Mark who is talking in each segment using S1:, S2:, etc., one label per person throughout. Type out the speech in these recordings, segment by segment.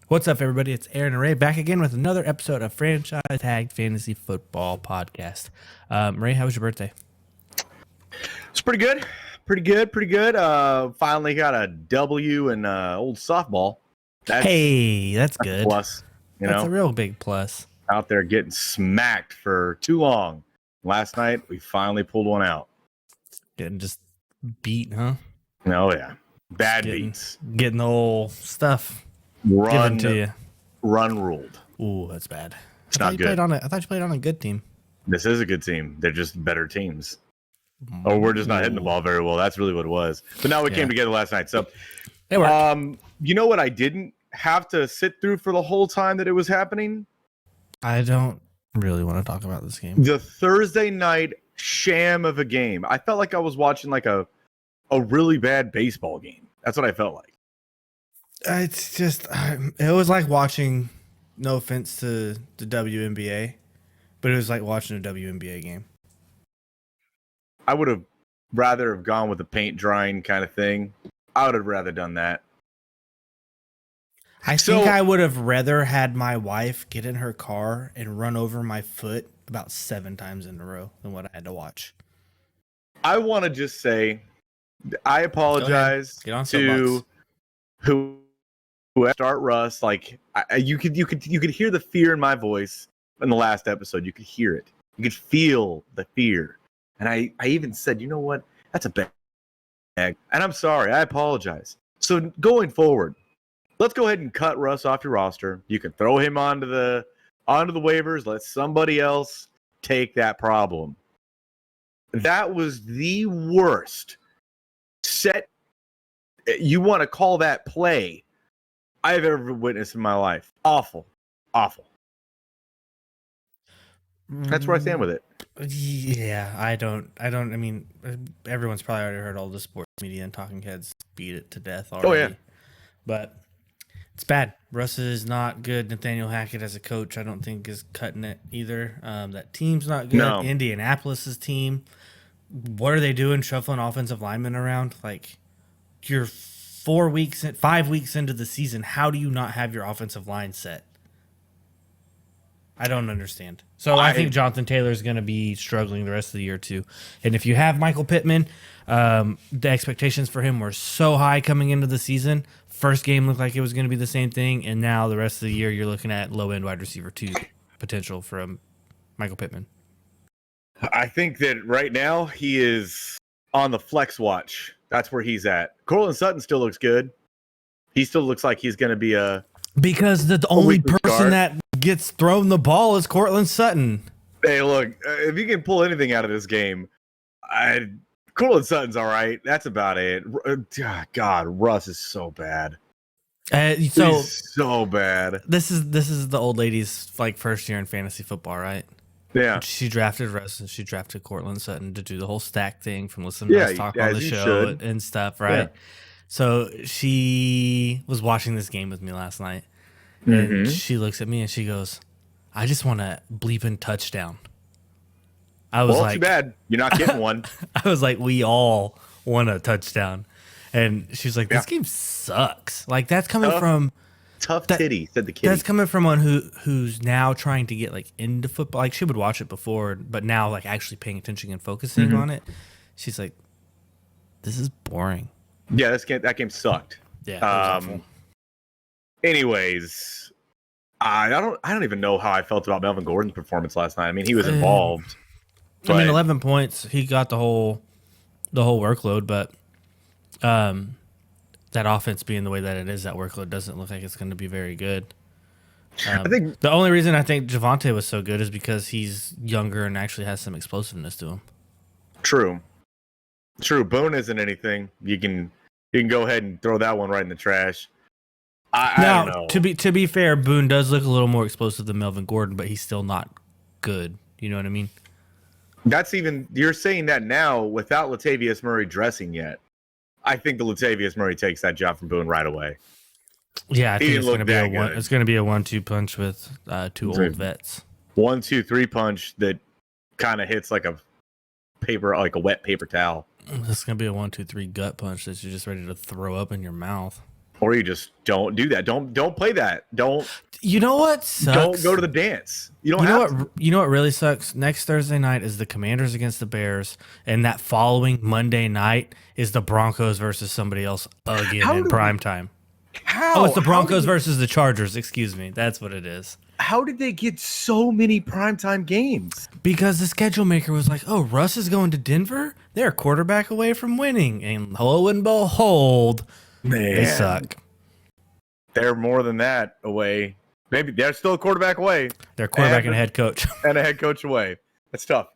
S1: What's up, everybody? It's Aaron and Ray back again with another episode of Franchise Tag Fantasy Football Podcast. Ray, how was your birthday?
S2: It's pretty good. Pretty good. Finally got a W in old softball.
S1: That's good.
S2: Plus,
S1: that's a real big plus.
S2: Out there getting smacked for too long. Last night, we finally pulled one out.
S1: Getting just beat, huh?
S2: Oh, yeah. Bad beats.
S1: Getting the whole stuff
S2: given
S1: to you.
S2: Run ruled.
S1: Ooh, that's bad.
S2: It's not good.
S1: I thought you played on a good team.
S2: This is a good team. They're just better teams. Or we're just not hitting the ball very well. That's really what it was. But now we came together last night. So,
S1: it worked.
S2: You know what I didn't have to sit through for the whole time that it was happening?
S1: I don't really want to talk about this game.
S2: The Thursday night sham of a game. I felt like I was watching like a really bad baseball game. That's what I felt like.
S1: It's just, it was like watching, no offense to the WNBA, but it was like watching a WNBA game.
S2: I would have rather have gone with the paint drying kind of thing. I would have rather done that.
S1: I think I would have rather had my wife get in her car and run over my foot about 7 times in a row than what I had to watch.
S2: I want to just say, I apologize to who start Russ. Like you could hear the fear in my voice in the last episode. You could hear it. You could feel the fear. And I even said, you know what? That's a bad. And I'm sorry. I apologize. So going forward, let's go ahead and cut Russ off your roster. You can throw him onto the waivers. Let somebody else take that problem. That was the worst set. You want to call that play I've ever witnessed in my life. Awful. That's where I stand with it.
S1: Yeah, I mean, everyone's probably already heard all the sports media and talking heads beat it to death already.
S2: Oh, yeah.
S1: But it's bad. Russ is not good. Nathaniel Hackett as a coach, I don't think is cutting it either. That team's not good.
S2: No.
S1: Indianapolis's team. What are they doing? Shuffling offensive linemen around? Like, you're 5 weeks into the season. How do you not have your offensive line set? I don't understand. So I think Jonathan Taylor is going to be struggling the rest of the year too. And if you have Michael Pittman, the expectations for him were so high coming into the season. First game looked like it was going to be the same thing, and now the rest of the year you're looking at low-end wide receiver 2 potential from Michael Pittman.
S2: I think that right now he is on the flex watch. That's where he's at. Cortland Sutton still looks good. He still looks like he's going to be
S1: because the only person that gets thrown the ball is Cortland Sutton.
S2: Hey, look, if you can pull anything out of this game, Cortland Sutton's all right. That's about it. God, Russ is so bad. He's so bad.
S1: This is the old lady's like first year in fantasy football, right?
S2: Yeah.
S1: She drafted Russ and she drafted Cortland Sutton to do the whole stack thing from listening to us talk on the show and stuff, right? Yeah. So she was watching this game with me last night, and she looks at me and she goes, "I just want a bleeping touchdown." I was like,
S2: "Too bad you're not getting one."
S1: I was like, "We all want a touchdown," and she's like, "This game sucks." Like that's coming from
S2: tough titty, said the kid.
S1: That's coming from one who's now trying to get like into football. Like she would watch it before, but now like actually paying attention and focusing on it. She's like, "This is boring."
S2: Yeah, that game sucked.
S1: Yeah.
S2: Anyways, I don't even know how I felt about Melvin Gordon's performance last night. I mean, he was involved.
S1: I mean, 11 points. He got the whole workload, but that offense being the way that it is, that workload doesn't look like it's going to be very good. I think the only reason I think Javonte was so good is because he's younger and actually has some explosiveness to him.
S2: True. Boone isn't anything. You can go ahead and throw that one right in the trash. I don't know.
S1: To be fair, Boone does look a little more explosive than Melvin Gordon, but he's still not good. You know what I mean?
S2: You're saying that now without Latavius Murray dressing yet. I think the Latavius Murray takes that job from Boone right away.
S1: Yeah, I think it's going to be it's going to be a 1-2 punch with 2 old vets.
S2: 1-2-3 punch that kind of hits like a wet paper towel.
S1: It's going to be a 1-2-3 gut punch that you're just ready to throw up in your mouth.
S2: Or you just don't do that. Don't play that. Don't.
S1: You know what sucks?
S2: Don't go to the dance. You
S1: know what really sucks? Next Thursday night is the Commanders against the Bears, and that following Monday night is the Broncos versus somebody else again in prime time.
S2: How?
S1: Oh, it's the Broncos versus the Chargers. Excuse me. That's what it is.
S2: How did they get so many primetime games?
S1: Because the schedule maker was like, oh, Russ is going to Denver? They're a quarterback away from winning. And lo and behold, they suck.
S2: They're more than that away. Maybe they're still a quarterback away.
S1: They're a quarterback and a head coach.
S2: And a head coach away. That's tough.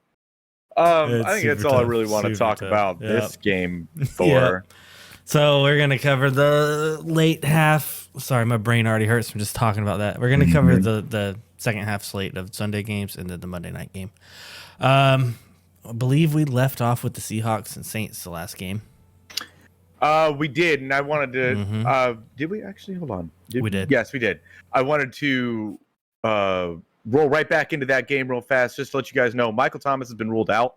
S2: I think that's all I really want to talk about this game for.
S1: Yep. So we're going to cover the late half. Sorry, my brain already hurts from just talking about that. We're going to cover the second half slate of Sunday games and then the Monday night game. I believe we left off with the Seahawks and Saints the last game.
S2: We did, and I wanted to. Did we actually? Hold on.
S1: We did.
S2: Yes, we did. I wanted to roll right back into that game real fast, just to let you guys know. Michael Thomas has been ruled out.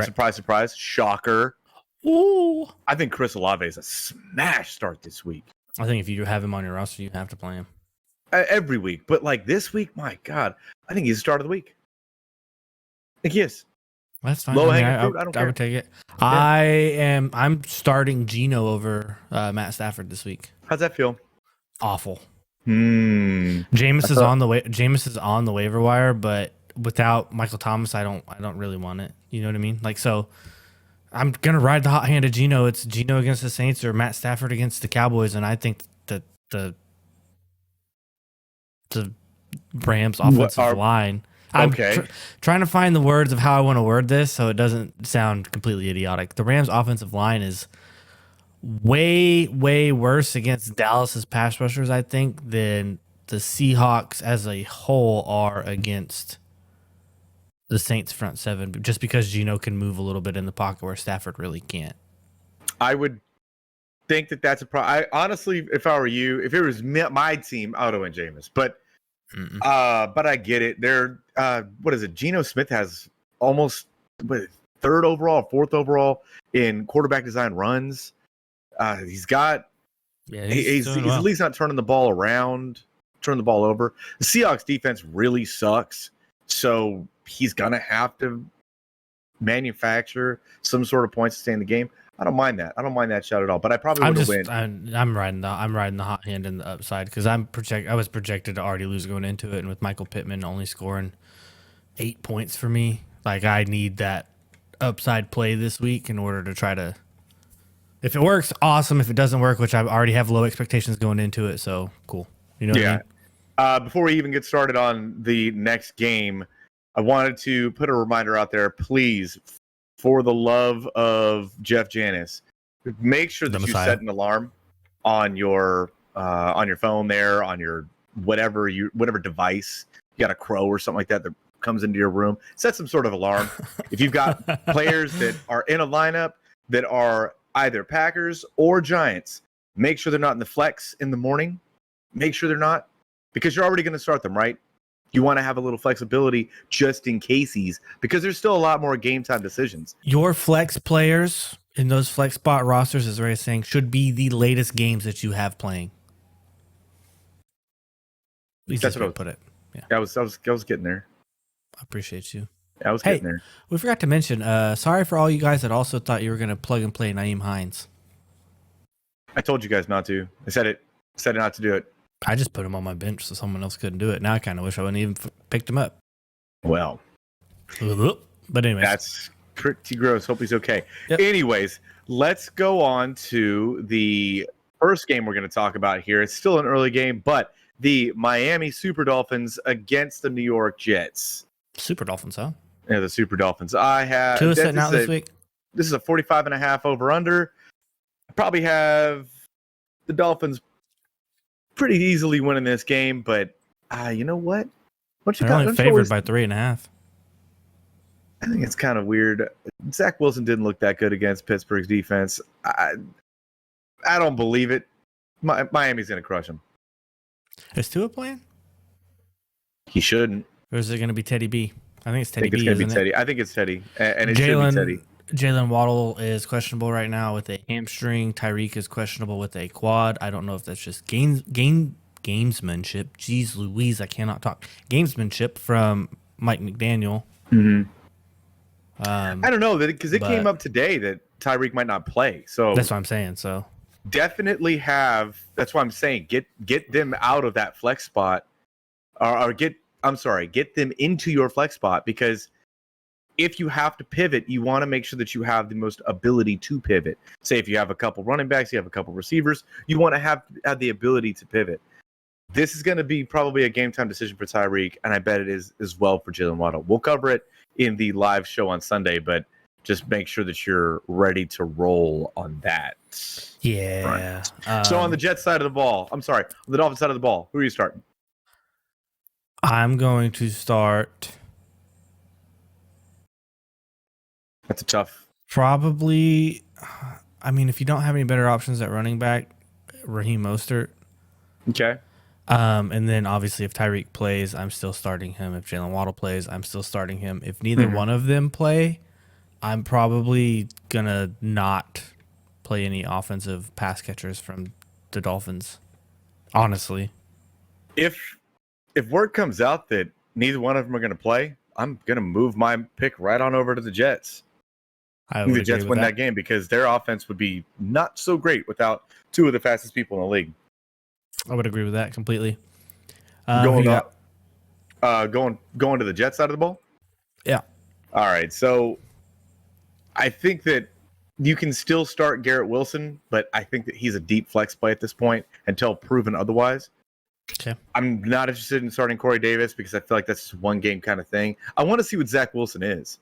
S2: Surprise, surprise, shocker.
S1: Ooh.
S2: I think Chris Olave is a smash start this week.
S1: I think if you have him on your roster, you have to play him
S2: every week. But like this week, my God, I think he's the start of the week. I think he is.
S1: That's fine.
S2: Low hanging fruit. I don't care.
S1: I would take it. Yeah. I'm starting Geno over Matt Stafford this week.
S2: How's that feel?
S1: Awful.
S2: Jameis
S1: is on the way. Jameis is on the waiver wire, but without Michael Thomas, I don't really want it. You know what I mean? Like, so I'm gonna ride the hot hand of Geno. It's Geno against the Saints or Matt Stafford against the Cowboys, and I think that the Rams offensive line. I'm trying to find the words of how I want to word this so it doesn't sound completely idiotic. The Rams offensive line is way, way worse against Dallas's pass rushers, I think, than the Seahawks as a whole are against the Saints front seven, just because Geno can move a little bit in the pocket where Stafford really can't.
S2: I would think that that's a problem. I honestly, if I were you, if it was my team, I would have went Jameis. But I get it. They're what is it? Geno Smith has almost third overall, fourth overall in quarterback design runs. He's at least not turning the ball around, turning the ball over. The Seahawks defense really sucks, so he's gonna have to manufacture some sort of points to stay in the game. I don't mind that. I don't mind that shot at all. But I probably would win.
S1: I'm riding the hot hand in the upside because I was projected to already lose going into it, and with Michael Pittman only scoring 8 points for me, like I need that upside play this week in order to try to. If it works, awesome. If it doesn't work, which I already have low expectations going into it, so cool. You know what I mean?
S2: Before we even get started on the next game, I wanted to put a reminder out there, please. For the love of Jeff Janis, make sure that you set an alarm on your phone there, on your whatever device. You got a Crow or something like that comes into your room. Set some sort of alarm. If you've got players that are in a lineup that are either Packers or Giants, make sure they're not in the flex in the morning. Make sure they're not, because you're already going to start them, right? You want to have a little flexibility just in cases, because there's still a lot more game time decisions.
S1: Your flex players in those flex spot rosters, as Ray is saying, should be the latest games that you have playing. At least that's what I would put it. Yeah,
S2: I was getting there.
S1: I appreciate you.
S2: I was getting there.
S1: We forgot to mention. Sorry for all you guys that also thought you were going to plug and play Nyheim Hines.
S2: I told you guys not to. I said not to do it.
S1: I just put him on my bench so someone else couldn't do it. Now I kind of wish I wouldn't even picked him up.
S2: Well,
S1: but anyways,
S2: that's pretty gross. Hope he's okay.
S1: Yep.
S2: Anyways, let's go on to the first game we're going to talk about here. It's still an early game, but the Miami Super Dolphins against the New York Jets.
S1: Super Dolphins, huh?
S2: Yeah, the Super Dolphins. I have
S1: Tua sitting out this week.
S2: This is a 45.5 over under. I probably have the Dolphins pretty easily winning this game, but you know what?
S1: They're only favored by 3.5.
S2: I think it's kind of weird. Zach Wilson didn't look that good against Pittsburgh's defense. I don't believe it. Miami's going to crush him.
S1: Is Tua playing?
S2: He shouldn't.
S1: Or is it going to be Teddy B? I think it's Teddy B.
S2: I think it's going to be Teddy, and it should be Teddy.
S1: Jalen Waddle is questionable right now with a hamstring. Tyreek is questionable with a quad. I don't know if that's just gamesmanship. Jeez Louise, I cannot talk. Gamesmanship from Mike McDaniel.
S2: Mm-hmm. I don't know, because it came up today that Tyreek might not play. So
S1: that's what I'm saying. So
S2: definitely that's why I'm saying get them out of that flex spot, or get them into your flex spot, because if you have to pivot, you want to make sure that you have the most ability to pivot. Say if you have a couple running backs, you have a couple receivers, you want to have the ability to pivot. This is going to be probably a game time decision for Tyreek, and I bet it is as well for Jalen Waddle. We'll cover it in the live show on Sunday, but just make sure that you're ready to roll on that.
S1: Yeah.
S2: So on the Jets side of the ball, on the Dolphins side of the ball, who are you starting?
S1: I'm going to start.
S2: That's a tough.
S1: Probably, I mean, if you don't have any better options at running back, Raheem Mostert.
S2: Okay.
S1: And then obviously if Tyreek plays, I'm still starting him. If Jalen Waddle plays, I'm still starting him. If neither one of them play, I'm probably going to not play any offensive pass catchers from the Dolphins, honestly.
S2: If word comes out that neither one of them are going to play, I'm going to move my pick right on over to the Jets. I think the Jets win that game because their offense would be not so great without two of the fastest people in the league.
S1: I would agree with that completely.
S2: Going to the Jets side of the ball?
S1: Yeah.
S2: All right. So I think that you can still start Garrett Wilson, but I think that he's a deep flex play at this point until proven otherwise.
S1: Okay.
S2: I'm not interested in starting Corey Davis because I feel like that's just one game kind of thing. I want to see what Zach Wilson is.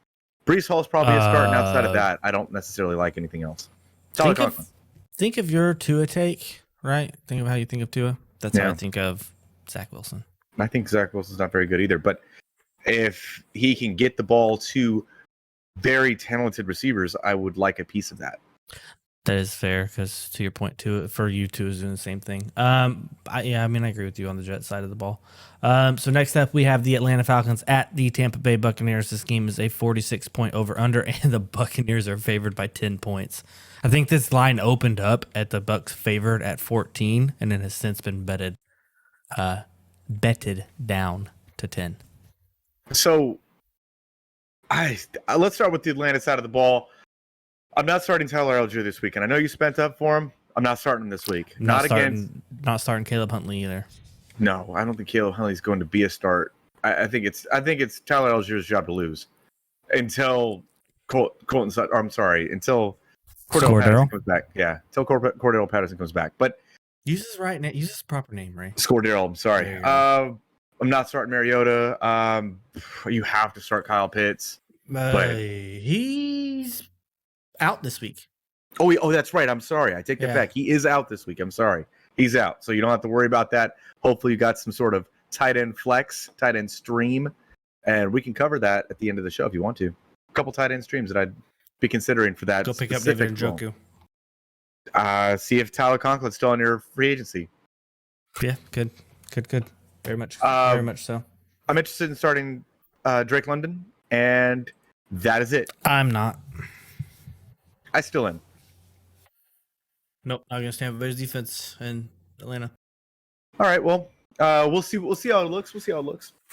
S2: Breece Hall's probably a start, and outside of that, I don't necessarily like anything else.
S1: Think of your Tua take, right? Think of how you think of Tua. That's how I think of Zach Wilson.
S2: I think Zach Wilson's not very good either, but if he can get the ball to very talented receivers, I would like a piece of that.
S1: That is fair, because to your point, for you two is doing the same thing. I agree with you on the Jets side of the ball. So next up, we have the Atlanta Falcons at the Tampa Bay Buccaneers. This game is a 46-point over/under, and the Buccaneers are favored by 10 points. I think this line opened up at the Bucs favored at 14, and then has since been betted down to 10.
S2: So, let's start with the Atlanta side of the ball. I'm not starting Tyler Algier this week, and I know you spent up for him. I'm not starting him this week.
S1: Not starting Caleb Huntley either.
S2: No, I don't think Caleb Huntley's going to be a start. I think it's Tyler Algier's job to lose until until Cordell Patterson comes back. Yeah, until Cordell Patterson comes back. But
S1: use his proper name, Ray.
S2: Cordell. I'm sorry. I'm not starting Mariota. You have to start Kyle Pitts.
S1: But he's out this week.
S2: Oh, that's right. I'm sorry. I take that back. He is out this week. I'm sorry. He's out. So you don't have to worry about that. Hopefully you got some sort of tight end flex, tight end stream, and we can cover that at the end of the show if you want to. A couple tight end streams that I'd be considering for that.
S1: Go pick up David Njoku.
S2: See if Tyler Conklin's still on your free agency.
S1: Yeah, good. Very much so.
S2: I'm interested in starting Drake London, and that is it.
S1: I'm not.
S2: I still am.
S1: Nope, not against Tampa Bay's defense in Atlanta.
S2: All right, well, we'll see how it looks.
S1: We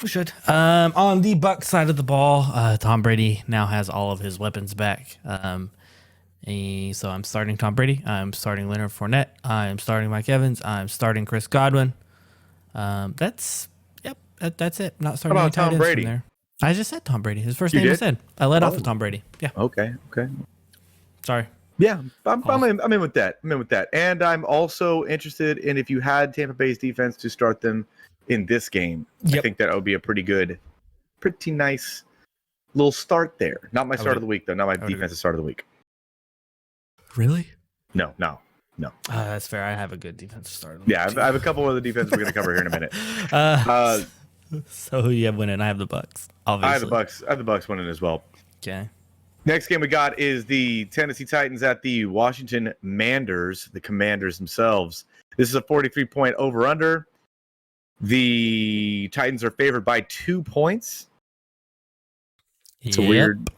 S1: should. On the Bucs side of the ball, Tom Brady now has all of his weapons back. So I'm starting Tom Brady. I'm starting Leonard Fournette. I'm starting Mike Evans. I'm starting Chris Godwin. That's it. Not starting any tight ends from there. I just said Tom Brady. His first name I said. I led off with Tom Brady. Yeah.
S2: Okay.
S1: Sorry.
S2: Yeah, I'm in with that. And I'm also interested in if you had Tampa Bay's defense to start them in this game. Yep. I think that would be a pretty nice little start there. Not my start of the week, though. Not my defensive start of the week.
S1: Really?
S2: No.
S1: That's fair. I have a good defensive start.
S2: Yeah, I have a couple of the defenses we're going to cover here in a minute.
S1: So who you have winning? I have the Bucs. Obviously,
S2: I have the Bucs winning as well.
S1: Okay.
S2: Next game we got is the Tennessee Titans at the Washington Manders, the Commanders themselves. This is a 43-point over/under. The Titans are favored by 2 points. It's a weird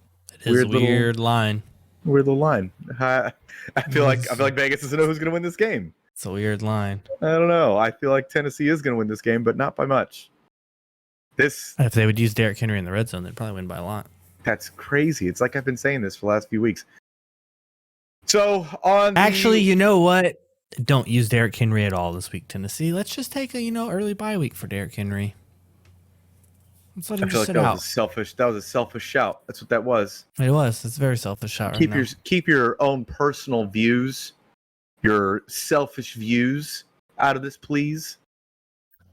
S1: line.
S2: Weird little line. I feel like Vegas doesn't know who's going to win this game.
S1: It's a weird line.
S2: I don't know. I feel like Tennessee is going to win this game, but not by much. If
S1: they would use Derrick Henry in the red zone, they'd probably win by a lot.
S2: That's crazy. It's like I've been saying this for the last few weeks. So
S1: actually, you know what? Don't use Derrick Henry at all this week, Tennessee. Let's just take a early bye week for Derrick Henry. Let's let him just sit out.
S2: That was a selfish shout. That's what that was.
S1: It was. It's a very selfish shout.
S2: Keep your own personal views, your selfish views out of this, please.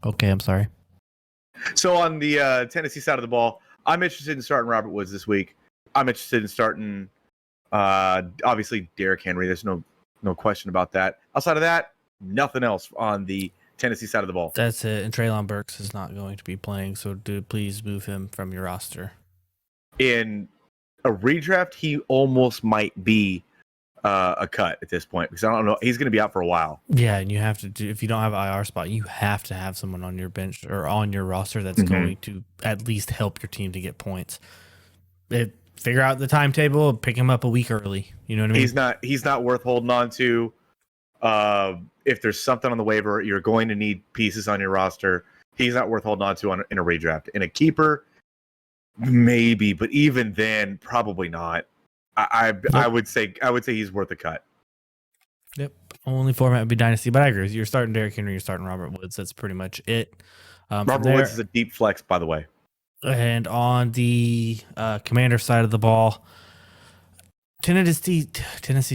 S1: Okay, I'm sorry.
S2: So on the Tennessee side of the ball, I'm interested in starting Robert Woods this week. I'm interested in starting, obviously, Derrick Henry. There's no question about that. Outside of that, nothing else on the Tennessee side of the ball.
S1: That's it. And Treylon Burks is not going to be playing, so please move him from your roster.
S2: In a redraft, he almost might be a cut at this point because I don't know. He's going to be out for a while.
S1: Yeah, and you have to if you don't have IR spot, you have to have someone on your bench or on your roster that's going to at least help your team to get points. Figure out the timetable, pick him up a week early. You know what I mean?
S2: He's not worth holding on to. If there's something on the waiver, you're going to need pieces on your roster. He's not worth holding on to in a redraft. In a keeper, maybe, but even then, probably not. I would say he's worth a cut.
S1: Yep. Only format would be Dynasty, but I agree with you. You're starting Derrick Henry, you're starting Robert Woods. That's pretty much it.
S2: Robert Woods is a deep flex, by the way.
S1: And on the Commander side of the ball, Tennessee's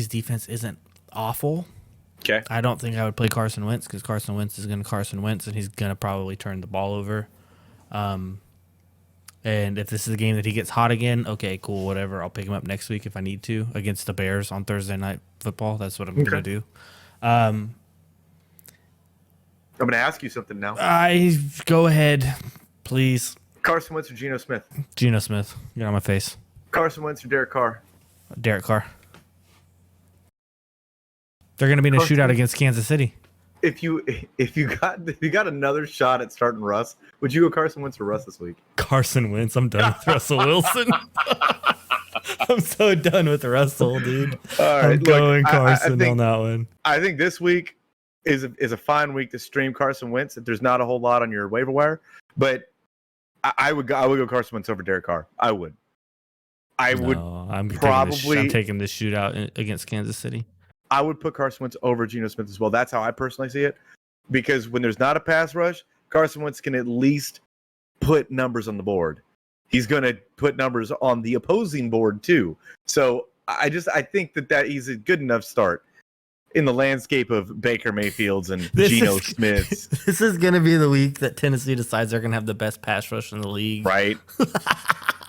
S1: defense isn't awful.
S2: Okay.
S1: I don't think I would play Carson Wentz because Carson Wentz is going to Carson Wentz, and he's going to probably turn the ball over. And if this is a game that he gets hot again, okay, cool, whatever. I'll pick him up next week if I need to against the Bears on Thursday Night Football. That's what I'm going to do.
S2: I'm going to ask you something now.
S1: Go ahead, please.
S2: Carson Wentz or Geno Smith?
S1: Geno Smith. Get on my face.
S2: Carson Wentz or Derek Carr?
S1: Derek Carr. They're going to be in a shootout against Kansas City.
S2: If you got another shot at starting Russ, would you go Carson Wentz or Russ this week?
S1: Carson Wentz. I'm done with Russell Wilson. I'm so done with Russell, dude.
S2: All right,
S1: I'm going Carson on that one.
S2: I think this week is a fine week to stream Carson Wentz if there's not a whole lot on your waiver wire. But I would go Carson Wentz over Derek Carr. I would. I'm
S1: taking this shootout against Kansas City.
S2: I would put Carson Wentz over Geno Smith as well. That's how I personally see it. Because when there's not a pass rush, Carson Wentz can at least put numbers on the board. He's going to put numbers on the opposing board too. So I think that he's a good enough start in the landscape of Baker Mayfield's and Geno Smith's.
S1: This is going to be the week that Tennessee decides they're going to have the best pass rush in the league.
S2: Right.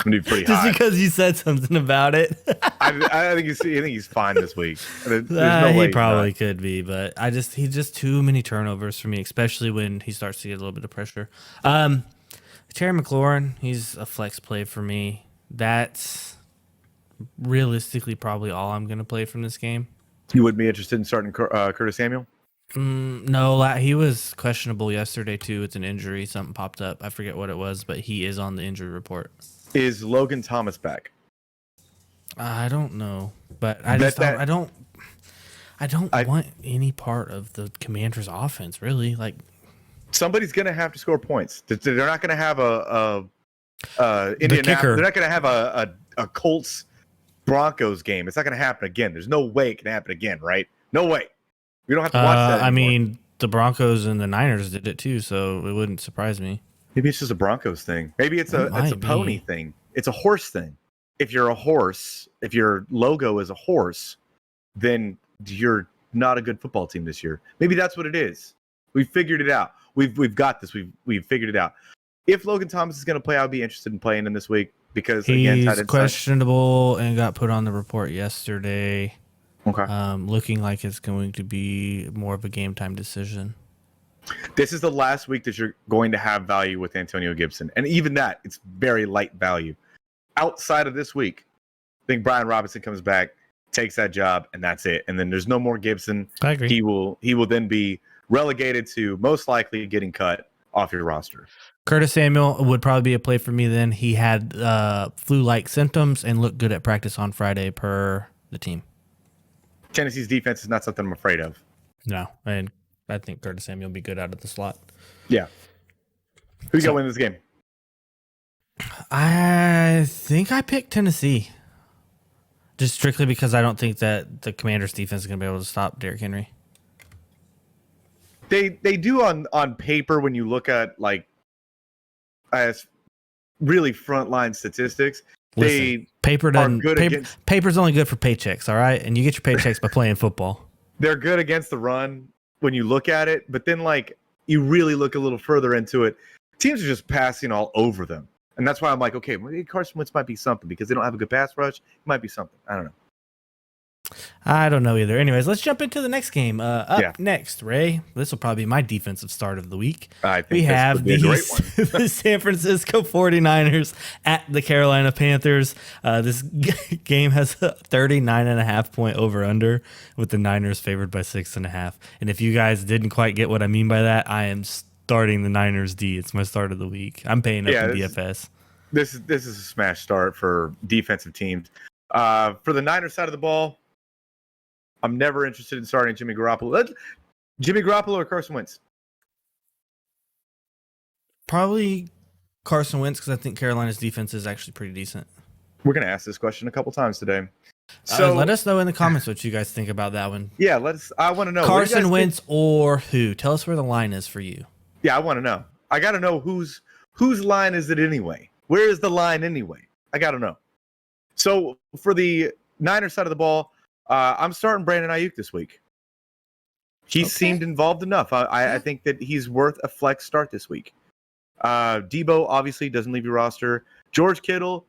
S2: Be pretty
S1: just
S2: high.
S1: Because you said something about it.
S2: I think he's fine this week. There's no way
S1: he probably could be, but he's just too many turnovers for me, especially when he starts to get a little bit of pressure. Terry McLaurin, he's a flex play for me. That's realistically probably all I'm going to play from this game.
S2: You would be interested in starting Curtis Samuel?
S1: No, he was questionable yesterday too. It's an injury. Something popped up. I forget what it was, but he is on the injury report.
S2: Is Logan Thomas back?
S1: I don't know, but I don't want any part of the Commanders' offense. Really, like
S2: somebody's going to have to score points. They're not going to have Indianapolis. They're not going to have a Colts Broncos game. It's not going to happen again. There's no way it can happen again, right? No way. We don't have to watch that anymore.
S1: I mean, the Broncos and the Niners did it too, so it wouldn't surprise me.
S2: Maybe it's just a Broncos thing. Maybe it's a pony thing. It's a horse thing. If you're a horse, if your logo is a horse, then you're not a good football team this year. Maybe that's what it is. We figured it out. We've got this. We've figured it out. If Logan Thomas is going to play, I'll be interested in playing him this week because
S1: he's questionable and got put on the report yesterday.
S2: Okay.
S1: Looking like it's going to be more of a game time decision.
S2: This is the last week that you're going to have value with Antonio Gibson. And even that, it's very light value. Outside of this week, I think Brian Robinson comes back, takes that job, and that's it. And then there's no more Gibson.
S1: I agree.
S2: He will then be relegated to most likely getting cut off your roster.
S1: Curtis Samuel would probably be a play for me then. He had flu-like symptoms and looked good at practice on Friday per the team.
S2: Tennessee's defense is not something I'm afraid of.
S1: No, and I think Curtis Samuel will be good out of the slot.
S2: Yeah. Who's going to win this game?
S1: I think I picked Tennessee. Just strictly because I don't think that the Commanders' defense is going to be able to stop Derrick Henry.
S2: They do on paper when you look at as really frontline statistics.
S1: Listen, paper's only good for paychecks, all right? And you get your paychecks by playing football.
S2: They're good against the run when you look at it, but then you really look a little further into it, teams are just passing all over them. And that's why I'm like, okay, maybe Carson Wentz might be something because they don't have a good pass rush. It might be something. I don't know.
S1: I don't know either. Anyways, let's jump into the next game. Next, Ray. This will probably be my defensive start of the week.
S2: I think
S1: we have the San Francisco 49ers at the Carolina Panthers. This game has a 39.5 point over-under with the Niners favored by 6.5. And if you guys didn't quite get what I mean by that, I am starting the Niners D. It's my start of the week. I'm paying up in DFS.
S2: This is a smash start for defensive teams. For the Niners side of the ball, I'm never interested in starting Jimmy Garoppolo. Jimmy Garoppolo or Carson Wentz?
S1: Probably Carson Wentz because I think Carolina's defense is actually pretty decent.
S2: We're going to ask this question a couple times today. So
S1: let us know in the comments what you guys think about that one.
S2: Yeah, I want to know.
S1: Carson Wentz or who? Tell us where the line is for you.
S2: Yeah, I want to know. I got to know whose line is it anyway? Where is the line anyway? I got to know. So for the Niners side of the ball, I'm starting Brandon Ayuk this week. He seemed involved enough. I think that he's worth a flex start this week. Debo obviously doesn't leave your roster. George Kittle,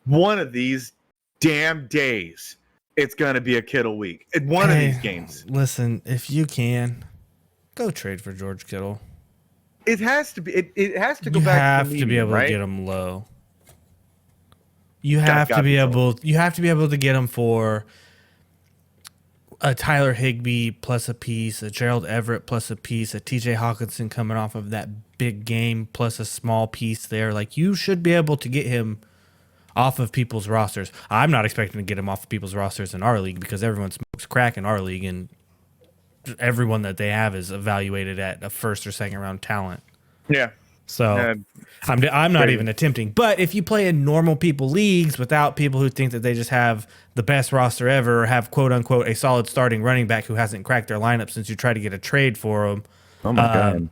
S2: one of these damn days, it's going to be a Kittle week. One of these games.
S1: Listen, if you can, go trade for George Kittle.
S2: It has to be. It has to go
S1: back.
S2: You
S1: have
S2: to the
S1: to be able
S2: right?
S1: to get him low. You have to be able. You have to be able to get him for a Tyler Higbee plus a piece, a Gerald Everett plus a piece, a TJ Hawkinson coming off of that big game plus a small piece there. Like, you should be able to get him off of people's rosters. I'm not expecting to get him off of people's rosters in our league because everyone smokes crack in our league, and everyone that they have is evaluated at a first or second round talent.
S2: Yeah.
S1: So I'm not even attempting. But if you play in normal people leagues without people who think that they just have the best roster ever or have quote unquote a solid starting running back who hasn't cracked their lineup since you try to get a trade for them.
S2: Oh my God.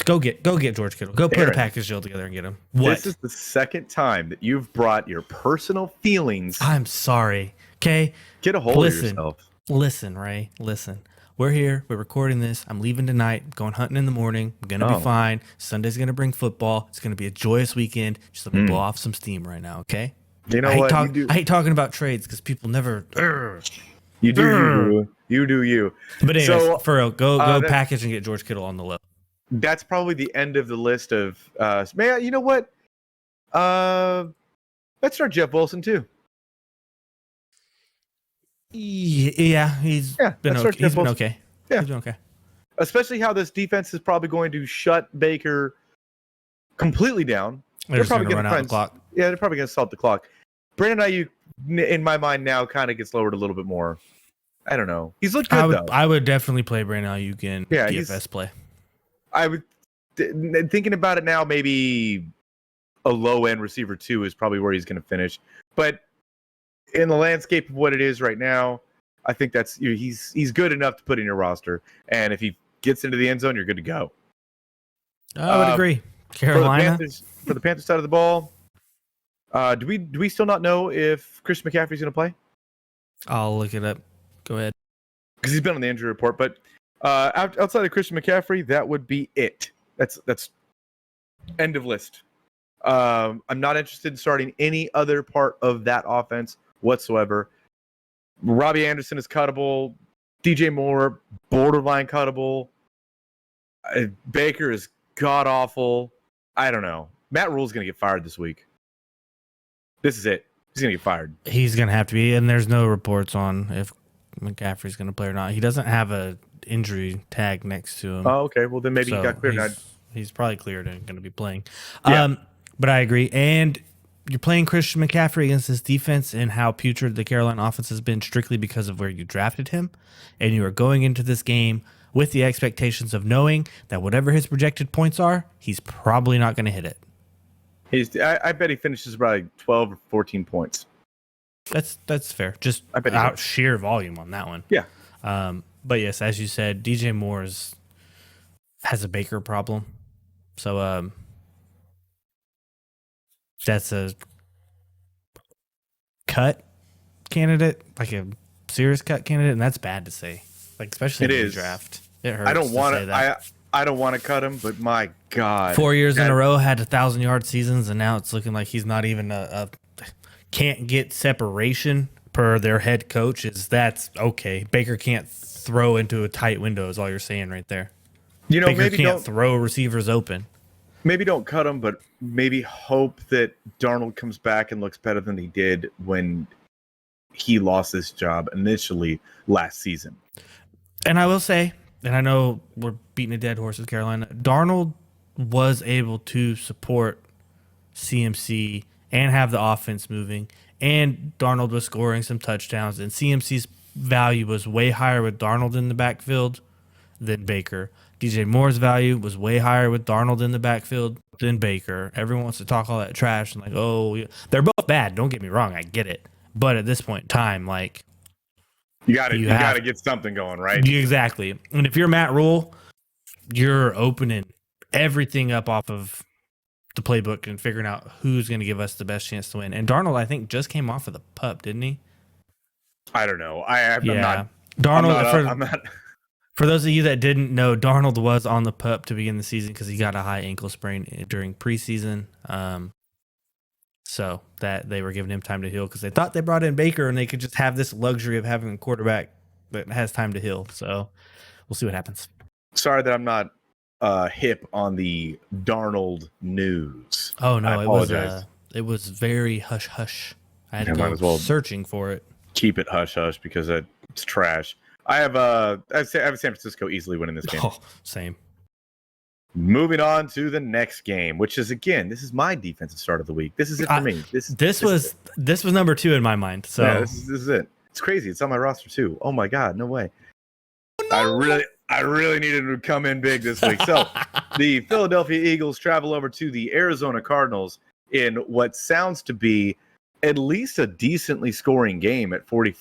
S1: Go get George Kittle. Go put a package deal together and get him.
S2: This is the second time that you've brought your personal feelings.
S1: I'm sorry. Okay.
S2: Get a hold of yourself.
S1: Listen, Ray. Listen. We're here. We're recording this. I'm leaving tonight. I'm going hunting in the morning. I'm going to be fine. Sunday's going to bring football. It's going to be a joyous weekend. Just let me blow off some steam right now, okay?
S2: You know what?
S1: I hate talking about trades because people never...
S2: You do you.
S1: But anyways, for real, go package and get George Kittle on the low.
S2: That's probably the end of the list of... man, you know what? Let's start Jeff Wilson, too.
S1: Yeah, he's been okay. He's been okay.
S2: Yeah.
S1: He's been okay.
S2: Especially how this defense is probably going to shut Baker completely down.
S1: They're probably going to run out the clock.
S2: Yeah, they're probably going to salt the clock. Brandon Ayuk, in my mind now, kind of gets lowered a little bit more. I don't know. He's looked good, though.
S1: I would definitely play Brandon Ayuk in DFS play.
S2: I would, thinking about it now, maybe a low-end receiver 2 is probably where he's going to finish. But in the landscape of what it is right now, I think that's he's good enough to put in your roster. And if he gets into the end zone, you're good to go.
S1: I would agree. Carolina.
S2: For the Panthers side of the ball, do we still not know if Christian McCaffrey's going to play?
S1: I'll look it up. Go ahead.
S2: Because he's been on the injury report. But outside of Christian McCaffrey, that would be it. That's end of list. I'm not interested in starting any other part of that offense whatsoever. Robbie Anderson is cuttable. DJ Moore, borderline cuttable. Baker is god awful. I don't know. Matt Rule's going to get fired this week. This is it. He's going to get fired.
S1: He's going to have to be, and there's no reports on if McCaffrey's going to play or not. He doesn't have a injury tag next to him.
S2: Oh, okay. Well, then maybe he got cleared.
S1: He's probably cleared and going to be playing.
S2: Yeah.
S1: But I agree. And you're playing Christian McCaffrey against this defense and how putrid the Carolina offense has been strictly because of where you drafted him. And you are going into this game with the expectations of knowing that whatever his projected points are, he's probably not going to hit it.
S2: I bet he finishes by 12 or 14 points.
S1: That's fair. Just
S2: I bet
S1: out sheer volume on that one.
S2: Yeah.
S1: But yes, as you said, DJ Moore has a Baker problem. So that's a cut candidate, like a serious cut candidate, and that's bad to say. Like especially in the draft. It hurts.
S2: I don't want to. I don't want to cut him, but my God,
S1: 4 years in a row had 1,000-yard seasons, and now it's looking like he's not even can't get separation per their head coach. That's okay. Baker can't throw into a tight window is all you're saying right there.
S2: You know,
S1: Baker
S2: maybe
S1: can't throw receivers open.
S2: Maybe don't cut him, but maybe hope that Darnold comes back and looks better than he did when he lost his job initially last season.
S1: And I will say, and I know we're beating a dead horse with Carolina, Darnold was able to support CMC and have the offense moving, and Darnold was scoring some touchdowns, and CMC's value was way higher with Darnold in the backfield than Baker. DJ Moore's value was way higher with Darnold in the backfield than Baker. Everyone wants to talk all that trash and like, oh, yeah. They're both bad. Don't get me wrong. I get it. But at this point in time, like,
S2: you got to get something going, right?
S1: Exactly. And if you're Matt Rule, you're opening everything up off of the playbook and figuring out who's going to give us the best chance to win. And Darnold, I think, just came off of the pup, didn't he?
S2: I don't know. I'm not.
S1: Darnold. For those of you that didn't know, Darnold was on the pup to begin the season because he got a high ankle sprain during preseason. So that they were giving him time to heal because they thought they brought in Baker and they could just have this luxury of having a quarterback that has time to heal. So we'll see what happens.
S2: Sorry that I'm not hip on the Darnold news.
S1: Oh no, it was very hush hush. I had to go searching for it.
S2: Keep it hush hush because it's trash. I have San Francisco easily winning this game.
S1: Oh, same.
S2: Moving on to the next game, which is this is my defensive start of the week. This is it for me. This was
S1: number 2 in my mind. So
S2: yeah, this is it. It's crazy. It's on my roster too. Oh my God, no way. Oh, no. I really needed to come in big this week. So the Philadelphia Eagles travel over to the Arizona Cardinals in what sounds to be at least a decently scoring game at 48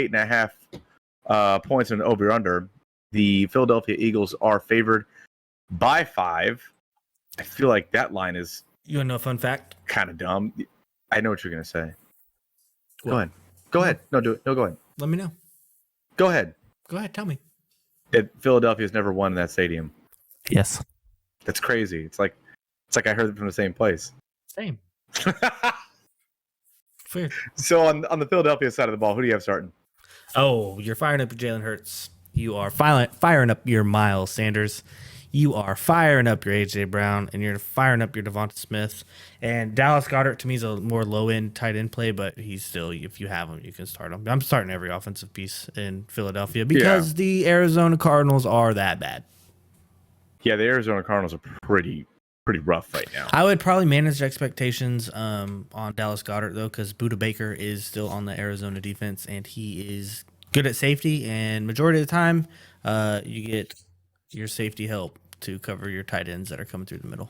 S2: and a half points and over under. The Philadelphia Eagles are favored by 5. I feel like that line is.
S1: You want to know a fun fact?
S2: Kind of dumb. I know what you're gonna say. What? Go ahead. No, do it. No, go ahead.
S1: Let me know.
S2: Go ahead.
S1: Tell me.
S2: Philadelphia's never won in that stadium.
S1: Yes.
S2: That's crazy. It's like I heard it from the same place.
S1: Same. Weird.
S2: So on the Philadelphia side of the ball, who do you have starting?
S1: Oh, you're firing up your Jalen Hurts. You are firing up your Miles Sanders. You are firing up your A.J. Brown, and you're firing up your Devonta Smith. And Dallas Goedert, to me, is a more low-end tight end play, but he's still, if you have him, you can start him. I'm starting every offensive piece in Philadelphia because the Arizona Cardinals are that bad.
S2: Yeah, the Arizona Cardinals are pretty rough right now.
S1: I would probably manage expectations on Dallas Goedert, though, because Budda Baker is still on the Arizona defense, and he is good at safety, and majority of the time, you get your safety help to cover your tight ends that are coming through the middle.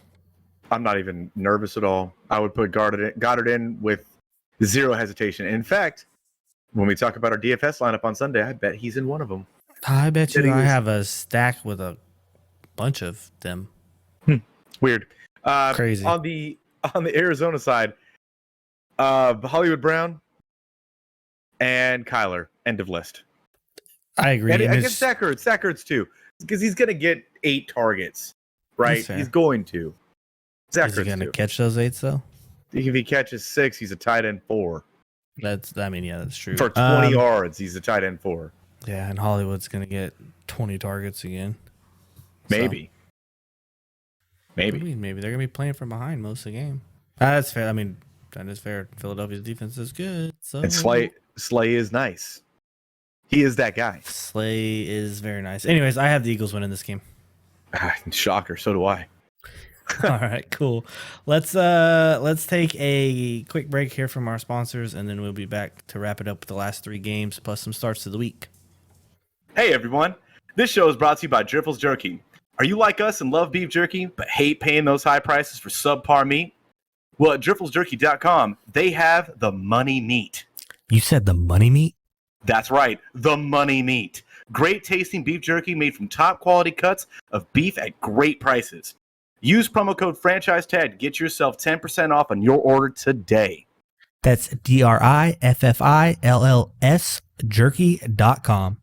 S2: I'm not even nervous at all. I would put Goddard in with zero hesitation. In fact, when we talk about our DFS lineup on Sunday, I bet he's in one of them.
S1: I bet you I have a stack with a bunch of them.
S2: Weird.
S1: Crazy.
S2: On the Arizona side, Hollywood Brown and Kyler, end of list.
S1: I agree.
S2: And I guess Zach Ertz too, because he's going to get 8 targets, right? He's going to.
S1: Is he going to catch those 8s, though?
S2: If he catches 6, he's a tight end 4.
S1: That's true.
S2: For 20 yards, he's a tight end 4.
S1: Yeah, and Hollywood's going to get 20 targets again.
S2: Maybe.
S1: Maybe they're going to be playing from behind most of the game. That's fair. I mean, that is fair. Philadelphia's defense is good. So.
S2: And Slay is nice. He is that guy.
S1: Slay is very nice. Anyways, I have the Eagles winning this game.
S2: Shocker. So do I.
S1: All right, cool. Let's take a quick break here from our sponsors, and then we'll be back to wrap it up with the last 3 games plus some starts of the week.
S2: Hey everyone, this show is brought to you by Driffel's Jerky. Are you like us and love beef jerky, but hate paying those high prices for subpar meat? Well, at DrifflesJerky.com, they have the money meat.
S1: You said the money meat?
S2: That's right, the money meat. Great tasting beef jerky made from top quality cuts of beef at great prices. Use promo code FranchiseTag to get yourself 10% off on your order today.
S1: That's DRIFFILLS jerky.com.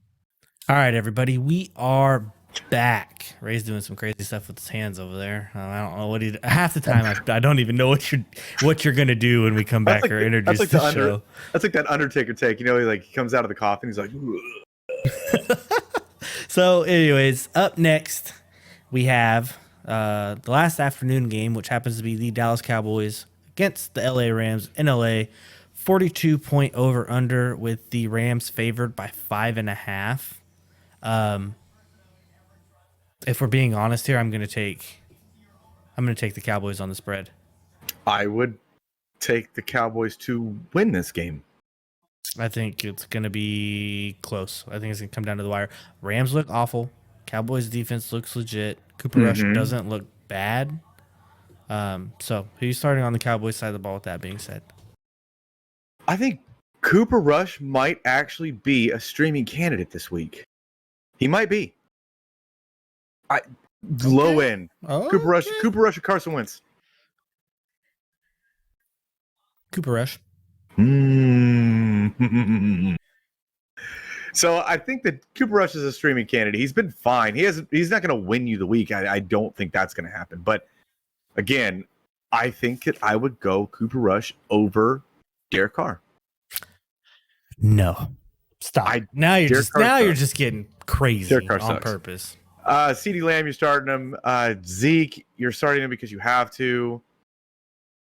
S1: All right, everybody, we are back. Ray's doing some crazy stuff with his hands over there. I don't know what he. Half the time, I don't even know what you're gonna do when we come back or introduce the show.
S2: That's like that Undertaker take. You know, he comes out of the coffin. He's like.
S1: So, anyways, up next we have the last afternoon game, which happens to be the Dallas Cowboys against the LA Rams in LA. 42-point over under with the Rams favored by 5.5. If we're being honest here, I'm gonna take the Cowboys on the spread.
S2: I would take the Cowboys to win this game.
S1: I think it's gonna be close. I think it's gonna come down to the wire. Rams look awful. Cowboys defense looks legit. Cooper Rush doesn't look bad. So who are you starting on the Cowboys side of the ball with that being said?
S2: I think Cooper Rush might actually be a streaming candidate this week. He might be. Low end. Okay. Cooper Rush or Carson Wentz.
S1: Cooper Rush.
S2: So I think that Cooper Rush is a streaming candidate. He's been fine. He's not going to win you the week. I don't think that's going to happen. But again, I think that I would go Cooper Rush over Derek Carr.
S1: No, stop. Now you're just getting crazy on purpose.
S2: CeeDee Lamb, you're starting him. Zeke, you're starting him because you have to,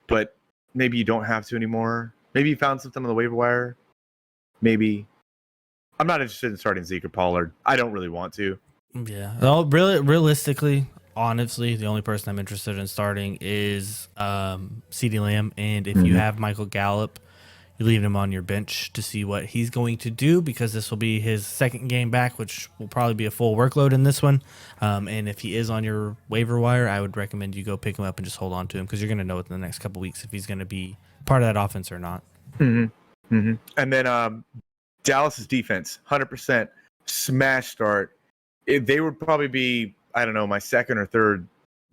S2: but maybe you don't have to anymore. Maybe you found something on the waiver wire. Maybe. I'm not interested in starting Zeke or Pollard. I don't really want to.
S1: Yeah. Well, realistically, honestly, the only person I'm interested in starting is CeeDee Lamb. And if you have Michael Gallup, you leave him on your bench to see what he's going to do because this will be his second game back, which will probably be a full workload in this one. And if he is on your waiver wire, I would recommend you go pick him up and just hold on to him because you're going to know within the next couple weeks if he's going to be part of that offense or not.
S2: And then Dallas's defense, 100% smash start. They would probably be, I don't know, my second or third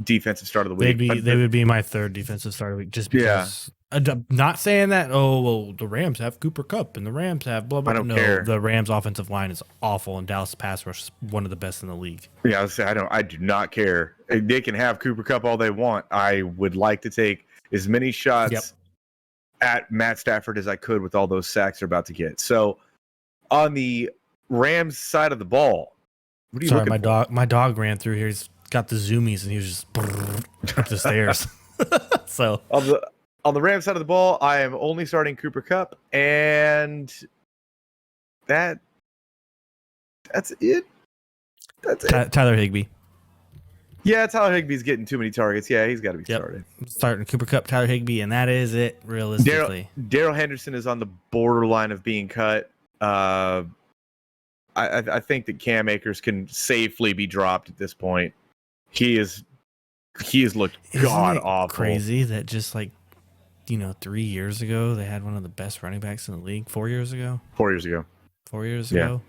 S2: defensive start of the week.
S1: They would be my third defensive start of the week just because. I'm not saying that, the Rams have Cooper Kupp and the Rams have blah, blah, blah. No, care. The Rams offensive line is awful and Dallas pass rush is one of the best in the league.
S2: Yeah, I do not care. They can have Cooper Kupp all they want. I would like to take as many shots at Matt Stafford as I could with all those sacks they're about to get. So on the Rams side of the ball, what are you looking for?
S1: My dog ran through here. He's got the zoomies and he was just up the stairs. So
S2: on the Rams side of the ball, I am only starting Cooper Kupp, and that's it.
S1: Tyler Higbee.
S2: Yeah, Tyler Higbee's getting too many targets. Yeah, he's got to be started.
S1: Starting Cooper Kupp, Tyler Higbee, and that is it, realistically.
S2: Darrell Henderson is on the borderline of being cut. I think that Cam Akers can safely be dropped at this point. He has looked god awful.
S1: Crazy that just 3 years ago they had one of the best running backs in the league. 4 years ago.
S2: 4 years ago.
S1: 4 years ago.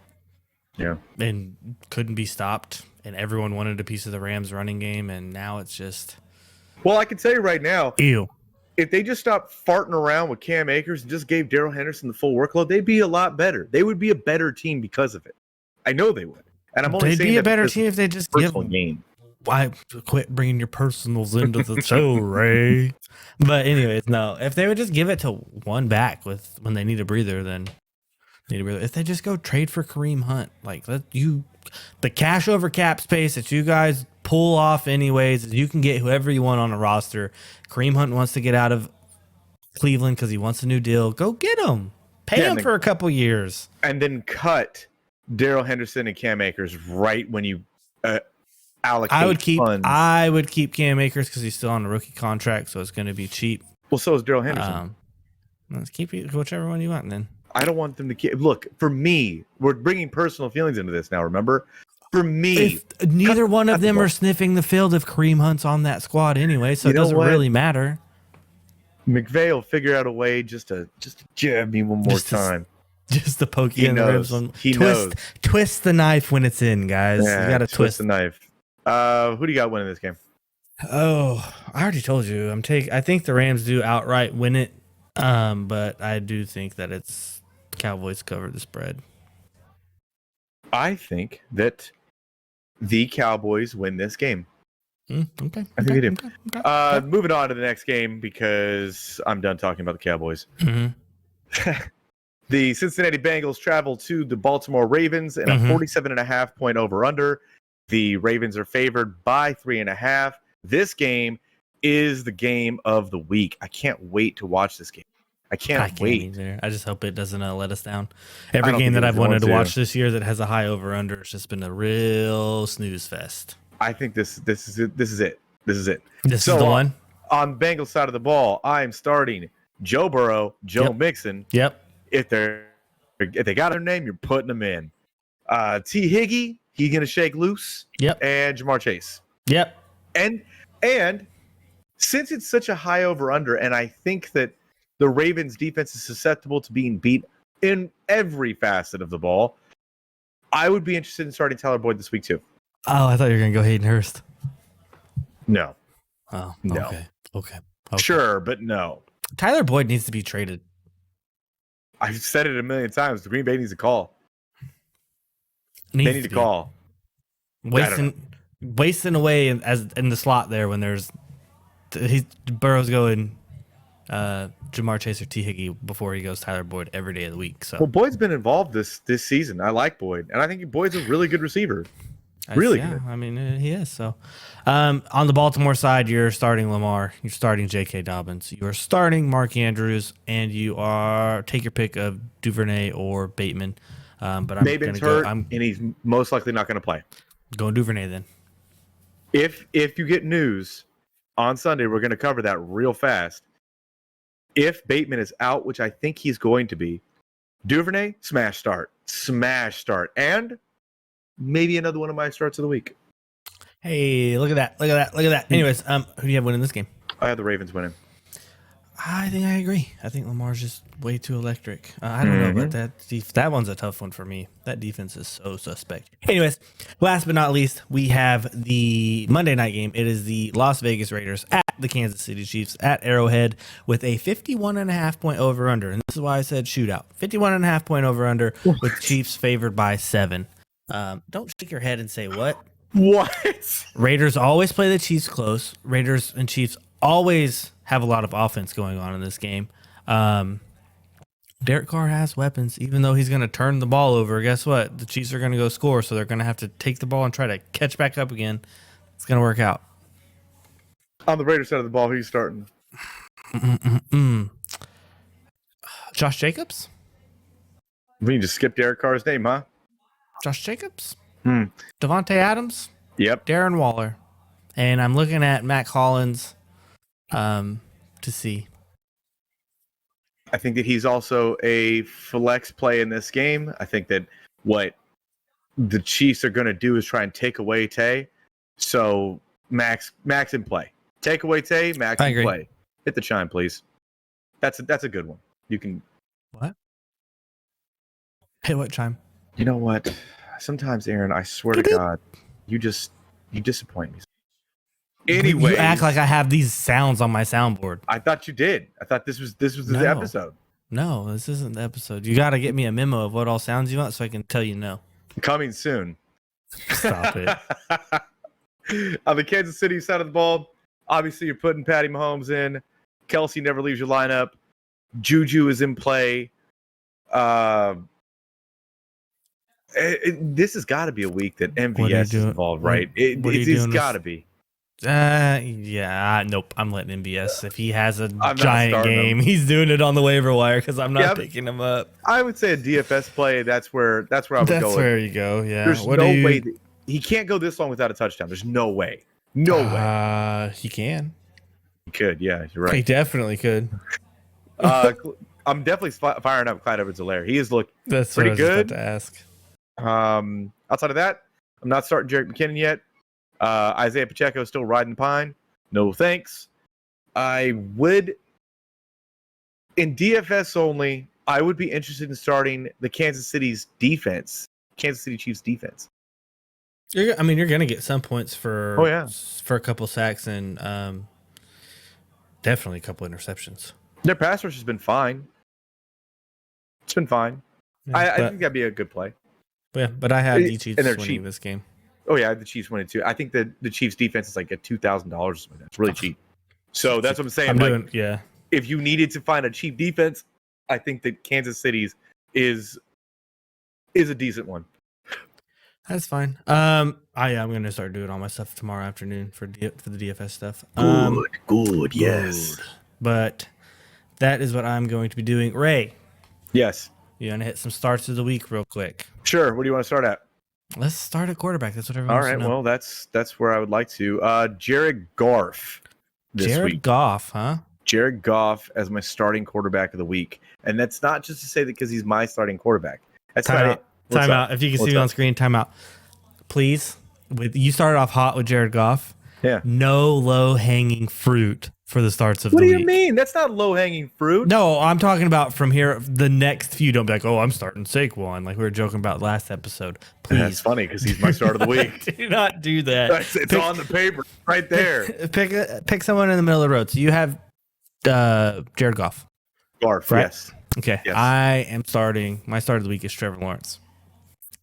S2: Yeah.
S1: And couldn't be stopped. And everyone wanted a piece of the Rams running game. And now it's just.
S2: Well, I can tell you right now.
S1: Ew.
S2: If they just stopped farting around with Cam Akers and just gave Darrell Henderson the full workload, they'd be a lot better. They would be a better team because of it. I know they would. And I'm only saying
S1: they'd be a better team if they just give
S2: game.
S1: Why quit bringing your personals into the show, Ray? But anyways, no. If they would just give it to one back when they need a breather, then need a breather. If they just go trade for Kareem Hunt, the cash over cap space that you guys pull off anyways, you can get whoever you want on a roster. Kareem Hunt wants to get out of Cleveland because he wants a new deal. Go get him. Pay him for a couple years.
S2: And then cut Darrell Henderson and Cam Akers right when you allocate funds.
S1: I would keep Cam Akers because he's still on a rookie contract, so it's going to be cheap.
S2: Well, so is Darrell Henderson.
S1: Let's keep whichever one you want then.
S2: I don't want them to keep. Look, for me, we're bringing personal feelings into this now, remember? For me.
S1: If neither one of them are sniffing the field if Kareem Hunt's on that squad anyway, so it doesn't really matter.
S2: McVay will figure out a way just to jab me one more time.
S1: Just to poke you in the ribs.
S2: He knows.
S1: Twist the knife when it's in, guys.
S2: Yeah,
S1: you got to twist
S2: the knife. Who do you got winning this game?
S1: Oh, I already told you. I think the Rams do outright win it, but I do think that it's Cowboys cover the spread.
S2: I think that the Cowboys win this game.
S1: Okay.
S2: I think they do. Okay. Moving on to the next game because I'm done talking about the Cowboys.
S1: Mm-hmm.
S2: The Cincinnati Bengals travel to the Baltimore Ravens in a 47.5 point over-under. The Ravens are favored by 3.5. This game is the game of the week. I can't wait to watch this game. I can't wait.
S1: Either. I just hope it doesn't let us down. Every game that I've wanted to watch this year that has a high over-under, it's just been a real snooze fest.
S2: I think this is it. This is it.
S1: This is the one.
S2: On the Bengals side of the ball, I am starting Joe Burrow, Joe Mixon.
S1: Yep.
S2: If they got their name, you're putting them in. T. Higgy, he's gonna shake loose.
S1: Yep.
S2: And Jamar Chase.
S1: Yep.
S2: And since it's such a high over under, and I think that the Ravens defense is susceptible to being beat in every facet of the ball, I would be interested in starting Tyler Boyd this week too.
S1: Oh, I thought you were gonna go Hayden Hurst.
S2: No.
S1: Oh,
S2: no.
S1: Okay.
S2: Sure, but no.
S1: Tyler Boyd needs to be traded.
S2: I've said it a million times. The Green Bay needs a call. They need to call.
S1: Wasting away in the slot there when there's Burrow's going Jamar Chase or T. Higgy before he goes Tyler Boyd every day of the week. So
S2: Boyd's been involved this season. I like Boyd, and I think Boyd's a really good receiver. Really good.
S1: I mean, he is. So on the Baltimore side, you're starting Lamar, you're starting J.K. Dobbins, you are starting Mark Andrews, and you are take your pick of Duvernay or Bateman. But I'm
S2: Bateman's hurt, and he's most likely not going to play.
S1: Going Duvernay then.
S2: If you get news on Sunday, we're going to cover that real fast. If Bateman is out, which I think he's going to be, Duvernay, smash start, and maybe another one of my starts of the week.
S1: Hey, look at that. Anyways, who do you have winning this game?
S2: I have the Ravens winning.
S1: I think I agree. I think Lamar's just way too electric. I don't know, but that one's a tough one for me. That defense is so suspect. Anyways, last but not least, we have the Monday night game. It is the Las Vegas Raiders at the Kansas City Chiefs at Arrowhead with a 51.5 point over-under. And this is why I said shootout. 51.5 point over-under with Chiefs favored by 7. Don't shake your head and say what?
S2: What?
S1: Raiders always play the Chiefs close. Raiders and Chiefs always have a lot of offense going on in this game. Derek Carr has weapons, even though he's going to turn the ball over. Guess what? The Chiefs are going to go score, so they're going to have to take the ball and try to catch back up again. It's going to work out.
S2: On the Raiders side of the ball, who are you starting?
S1: Josh Jacobs?
S2: We just skip Derek Carr's name, huh?
S1: Josh Jacobs? Devontae Adams?
S2: Yep.
S1: Darren Waller. And I'm looking at Matt Collins to see.
S2: I think that he's also a flex play in this game. I think that what the Chiefs are going to do is try and take away Tay. So Max in play. Take away Tay, Max in play. Hit the chime, please. That's a good one. You can.
S1: What? Hey, what chime?
S2: You know what? Sometimes, Aaron, I swear to God, you disappoint me. Anyway,
S1: you act like I have these sounds on my soundboard.
S2: I thought you did. I thought this was the episode.
S1: No, this isn't the episode. You got to get me a memo of what all sounds you want so I can tell you no.
S2: Coming soon.
S1: Stop it.
S2: On the Kansas City side of the ball, obviously you're putting Patty Mahomes in. Kelsey never leaves your lineup. Juju is in play. This has got to be a week that MVS is involved, right? It's got to be.
S1: Nope. I'm letting MVS. If he has a giant game, he's doing it on the waiver wire because I'm not picking him up.
S2: I would say a DFS play. That's where I would go.
S1: That's where you go. Yeah.
S2: There's no way. he can't go this long without a touchdown. There's no way. No way.
S1: He can.
S2: He could. Yeah, you're right.
S1: He definitely could.
S2: I'm definitely firing up Clyde Edwards-Helaire. He has looked
S1: That's
S2: pretty
S1: what I was
S2: good.
S1: about to ask.
S2: Outside of that, I'm not starting Jerick McKinnon yet. Isaiah Pacheco is still riding the pine. No thanks. I would, in DFS only, I would be interested in starting the Kansas City Chiefs defense.
S1: You're going to get some points for a couple sacks and definitely a couple interceptions.
S2: Their pass rush has been fine. It's been fine. Yeah, I think that'd be a good play.
S1: Yeah, but I have the Chiefs winning this game.
S2: Oh, yeah, the Chiefs winning too. I think that the Chiefs defense is like at $2,000. It's really cheap. So that's what I'm saying. If you needed to find a cheap defense, I think that Kansas City's is a decent one.
S1: That's fine. I'm going to start doing all my stuff tomorrow afternoon for the DFS stuff.
S2: Good, yes.
S1: But that is what I'm going to be doing. Ray.
S2: Yes.
S1: You want to hit some starts of the week real quick?
S2: Sure. What do you want to start at?
S1: Let's start at quarterback. That's what everyone
S2: wants to know. Well, that's where I would like to. Jared Goff this week.
S1: Jared Goff, huh?
S2: Jared Goff as my starting quarterback of the week. And that's not just to say that because he's my starting quarterback. That's not it.
S1: Time out. If you can see me on screen, time out. Please. You started off hot with Jared Goff.
S2: Yeah.
S1: No low-hanging fruit for the starts of the week.
S2: What do you mean? That's not low-hanging fruit.
S1: No, I'm talking about from here, the next few. Don't be like, I'm starting Saquon, like we were joking about last episode. Please.
S2: That's funny because he's my start of the week.
S1: Do not do that.
S2: It's on the paper right there.
S1: Pick someone in the middle of the road. So you have Jared Goff.
S2: Goff,
S1: right?
S2: Yes.
S1: Okay.
S2: Yes.
S1: I am starting. My start of the week is Trevor Lawrence.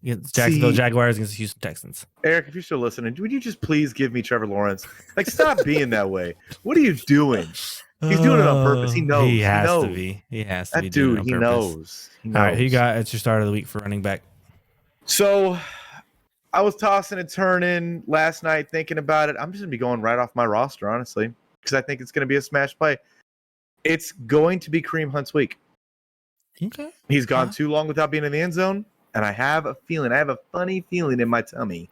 S1: Jacksonville Jaguars against the Houston Texans.
S2: Eric, if you're still listening, would you just please give me Trevor Lawrence? Like, stop being that way. What are you doing? He's doing it on purpose. He knows.
S1: He has to be. He has to be.
S2: That dude, he knows.
S1: All right, who you got? It's your start of the week for running back.
S2: So, I was tossing and turning last night, thinking about it. I'm just gonna be going right off my roster, honestly, because I think it's gonna be a smash play. It's going to be Kareem Hunt's week.
S1: Okay.
S2: He's gone too long without being in the end zone. And I have a funny feeling in my tummy.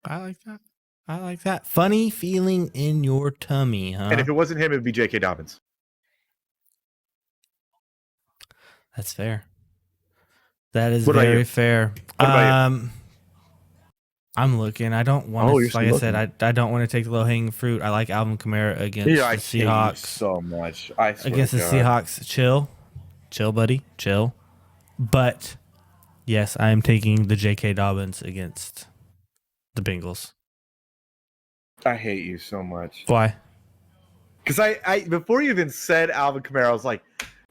S1: I like that. Funny feeling in your tummy, huh?
S2: And if it wasn't him, it would be J.K. Dobbins.
S1: That's fair. That is very fair.
S2: What about you?
S1: I'm looking. I don't want to, like I said, I don't want to take the low-hanging fruit. I like Alvin Kamara against the Seahawks.
S2: Hate you so much. I swear
S1: against the Seahawks. Chill, buddy. Chill. But... yes, I am taking the J.K. Dobbins against the Bengals.
S2: I hate you so much.
S1: Why?
S2: Because I before you even said Alvin Kamara, I was like,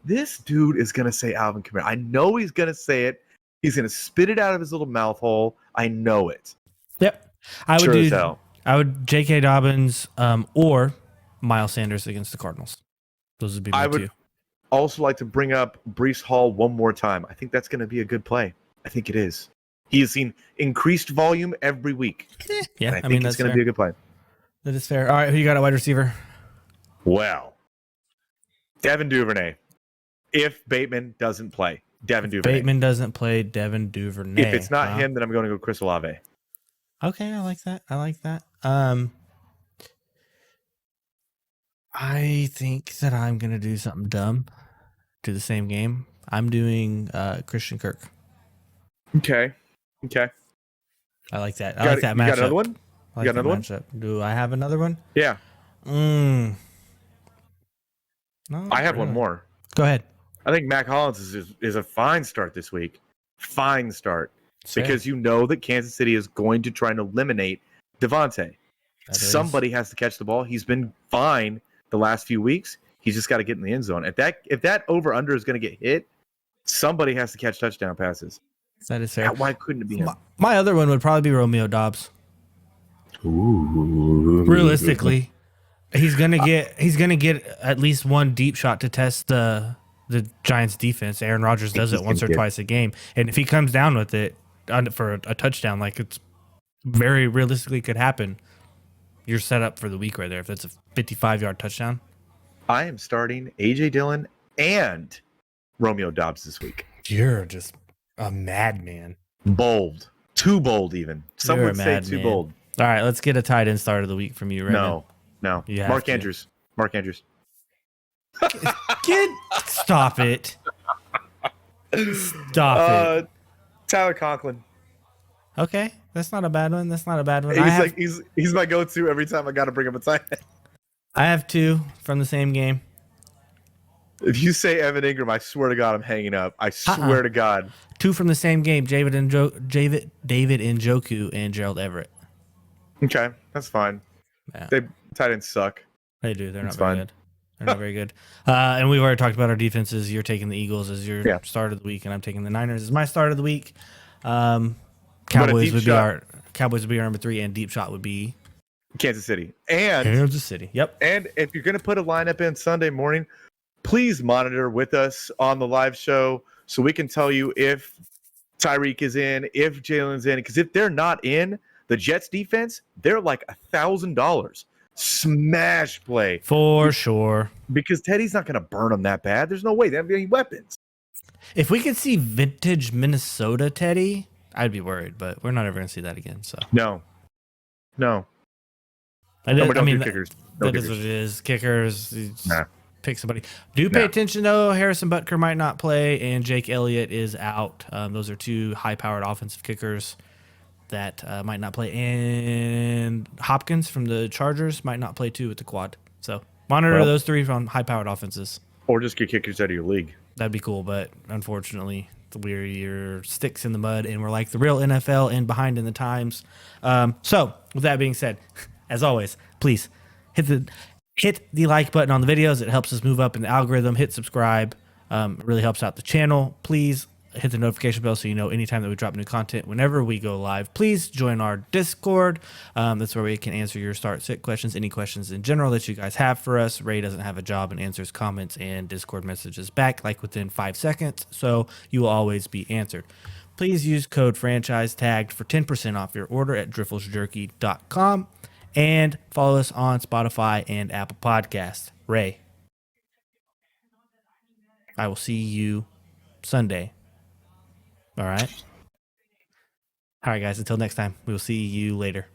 S2: this dude is going to say Alvin Kamara. I know he's going to say it. He's going to spit it out of his little mouth hole. I know it.
S1: Yep. I would J.K. Dobbins or Miles Sanders against the Cardinals. Those would be my two.
S2: Also like to bring up Breece Hall one more time. I think that's going to be a good play. I think it is. He has seen increased volume every week.
S1: Yeah,
S2: I think that's going to be a good play.
S1: That is fair. All right, who you got at wide receiver?
S2: Well, Devin Duvernay. If Bateman doesn't play, Devin Duvernay.
S1: Bateman doesn't play, Devin Duvernay.
S2: If it's not him, then I'm going to go Chris Olave.
S1: Okay, I like that. I think that I'm going to do something dumb. Do the same game. I'm doing Christian Kirk.
S2: Okay.
S1: I like that. I like that matchup.
S2: You got another one?
S1: You got another one? Do I have another one?
S2: Yeah.
S1: No,
S2: I have one more.
S1: Go ahead.
S2: I think Mac Hollins is a fine start this week. Fine start. Because you know that Kansas City is going to try and eliminate Devontae. Somebody has to catch the ball. He's been fine the last few weeks. He's just got to get in the end zone. If that over-under is going to get hit, somebody has to catch touchdown passes.
S1: That is fair.
S2: Why couldn't it be him?
S1: My other one would probably be Romeo Doubs.
S2: Ooh.
S1: Realistically, he's gonna get at least one deep shot to test the Giants defense. Aaron Rodgers does it once or twice a game, and if he comes down with it for a touchdown, like it's very realistically could happen, you're set up for the week right there. If it's a 55-yard touchdown,
S2: I am starting AJ Dillon and Romeo Doubs this week.
S1: You're just a madman.
S2: Bold. Too bold, even. Some would say too bold.
S1: All right, let's get a tight end start of the week from you, Raymond.
S2: No. Mark Andrews.
S1: Stop it. Stop it.
S2: Tyler Conklin.
S1: Okay, that's not a bad one.
S2: He's my go-to every time I got to bring up a tight end.
S1: I have 2 from the same game.
S2: If you say Evan Ingram, I swear to God, I'm hanging up. I swear to God.
S1: 2 from the same game: David Njoku and Gerald Everett.
S2: Okay, that's fine.
S1: Yeah.
S2: Tight ends suck.
S1: They do. They're not very good. They're not very good. And we've already talked about our defenses. You're taking the Eagles as your start of the week, and I'm taking the Niners as my start of the week. Cowboys would be our number 3, and deep shot would be
S2: Kansas City.
S1: Yep.
S2: And if you're going to put a lineup in Sunday morning, please monitor with us on the live show so we can tell you if Tyreek is in, if Jalen's in. Because if they're not in, the Jets defense, they're like $1,000. Smash play.
S1: For sure.
S2: Because Teddy's not going to burn them that bad. There's no way. They have any weapons.
S1: If we could see vintage Minnesota Teddy, I'd be worried, but we're not ever going to see that again. So
S2: No.
S1: Kickers. That is what it is. Kickers. Pick somebody. Pay attention, though. Harrison Butker might not play, and Jake Elliott is out. Those are 2 high-powered offensive kickers that might not play. And Hopkins from the Chargers might not play, too, with the quad. So monitor those 3 from high-powered offenses.
S2: Or just get kickers out of your league.
S1: That'd be cool, but unfortunately, we're your sticks in the mud, and we're like the real NFL and behind in the times. So, with that being said, as always, please hit the like button on the videos. It helps us move up in the algorithm. Hit subscribe. It really helps out the channel. Please hit the notification bell so you know anytime that we drop new content, whenever we go live. Please join our Discord. That's where we can answer your start-sit questions, any questions in general that you guys have for us. Ray doesn't have a job and answers comments and Discord messages back like within 5 seconds, so you will always be answered. Please use code franchise tagged for 10% off your order at drifflesjerky.com, and follow us on Spotify and Apple Podcasts. Ray, I will see you Sunday. All right, guys. Until next time, we will see you later.